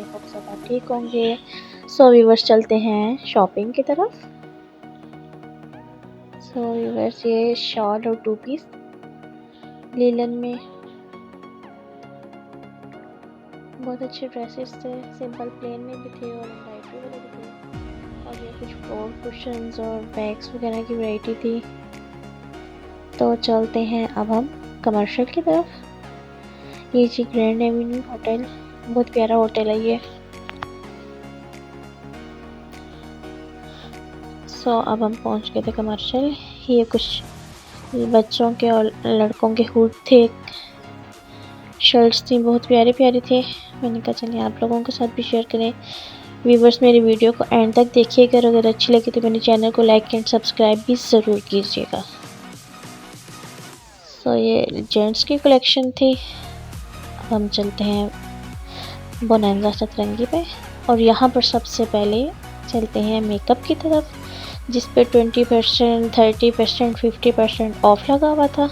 Hope सब आप ठीक होंगे। सो व्यूवर्स चलते हैं शॉपिंग की तरफ। सो व्यूवर्स ये शॉल और 2 पीस लीलन में बहुत अच्छे ड्रेसेस थे, सिंपल प्लेन में भी थे और एम्ब्रॉयडरी वाले भी थे। और ये कुछ फ्लोर कुशन्स और बैग्स वगैरह की वैरायटी थी। तो चलते हैं अब हम कमर्शियल की तरफ। ये जी ग्रैंड एवेन्यू होटल, बहुत प्यारा होटल है ये। सो अब हम पहुंच गए थे कमर्शियल। ये कुछ बच्चों के और लड़कों के हुड थे, शर्ट्स थी, बहुत प्यारी प्यारी थी। मैंने कहा चलिए आप लोगों के साथ भी शेयर करें। व्यूवर्स मेरी वीडियो को एंड तक देखिएगा, अगर अच्छी लगी तो मेरे चैनल को लाइक एंड सब्सक्राइब भी ज़रूर कीजिएगा। सो ये जेंट्स की कलेक्शन थी। अब हम चलते हैं बोनांजा सतरंगी पे और यहाँ पर सबसे पहले चलते हैं मेकअप की तरफ, जिस पे 20%, 30%, 50% ऑफ लगा हुआ था।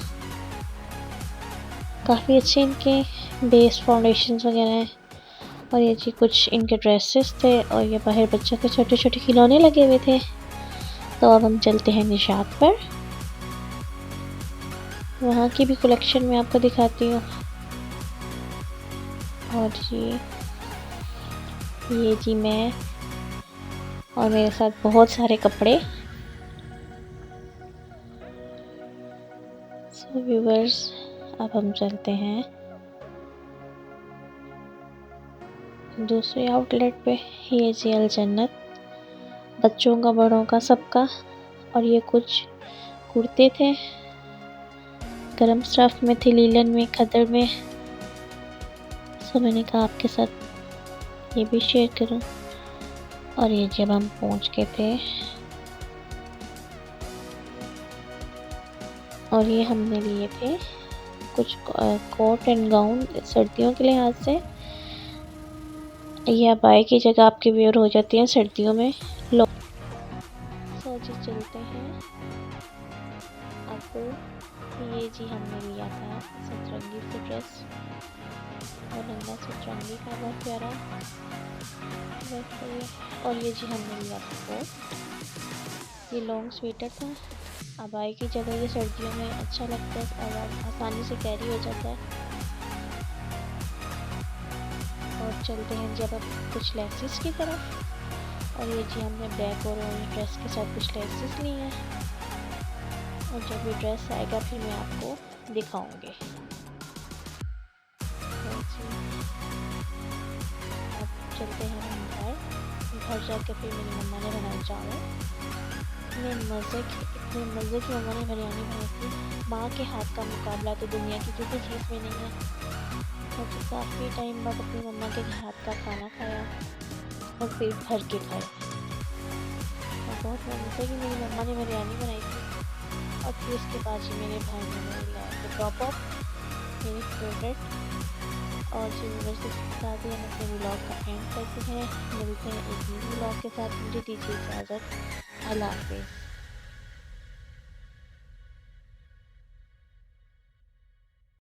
काफ़ी अच्छे इनके बेस फाउंडेशन वगैरह हैं। और ये जी कुछ इनके ड्रेसेस थे और ये बाहर बच्चों के छोटे छोटे खिलौने लगे हुए थे। तो अब हम चलते हैं निशात पर, वहाँ की भी कलेक्शन मैं आपको दिखाती हूँ। और ये जी मैं और मेरे साथ बहुत सारे कपड़े। सो व्यूवर्स अब हम चलते हैं दूसरे आउटलेट पे। ये जी अल जन्नत, बच्चों का बड़ों का सबका। और ये कुछ कुर्ते थे, गरम स्टफ में थे, लीलन में, खदर में। सो मैंने कहा आपके साथ ये भी शेयर करूं। और ये जब हम पहुंच गए थे और ये हमने लिए थे कुछ कोट एंड गाउन सर्दियों के लिहाज से। ये अबाई की जगह आपकी वेयर हो जाती है सर्दियों में। लो सो जी चलते हैं अब। ये जी हमने लिया था सतरंगी से ड्रेस और नंगा सतरंगी का बहुत प्यारा। और ये जी हमने लिया था कोट, ये लॉन्ग स्वेटर था। अबाई की जगह ये सर्दियों में अच्छा लगता है और आसानी से कैरी हो जाता है। और चलते हैं जब अब कुछ लेसेस की तरफ। और ये जी हमने ब्लैक और ऑरेंज ड्रेस के साथ कुछ लेसेस लिए हैं और जब ये ड्रेस आएगा फिर मैं आपको दिखाऊंगी। अब चलते हैं हम घर जाके फिर मेरी मम्मा ने बनाया चावल। इतने मज़े की मम्मा ने बिरयानी बनाई थी। माँ के हाथ का मुकाबला तो दुनिया की किसी चीज़ में नहीं है। मुझे काफ़ी टाइम बाद अपनी मम्मा के हाथ का खाना खाया और पेट भर के खाया और बहुत मज़े की मेरी मम्मा ने बिरयानी बनाई थी। और फिर उसके बाद ही मेरे भाई ने लाया तो ड्रॉप ऑफ मेरी फेवरेट। और व्यूअर्स के साथ ही हम अपने व्लॉग का एंड करते हैं। मिलते हैं एक न्यू व्लॉग के साथ। मुझे दीजिए इजाज़त। अल्लाह हाफ़िज़।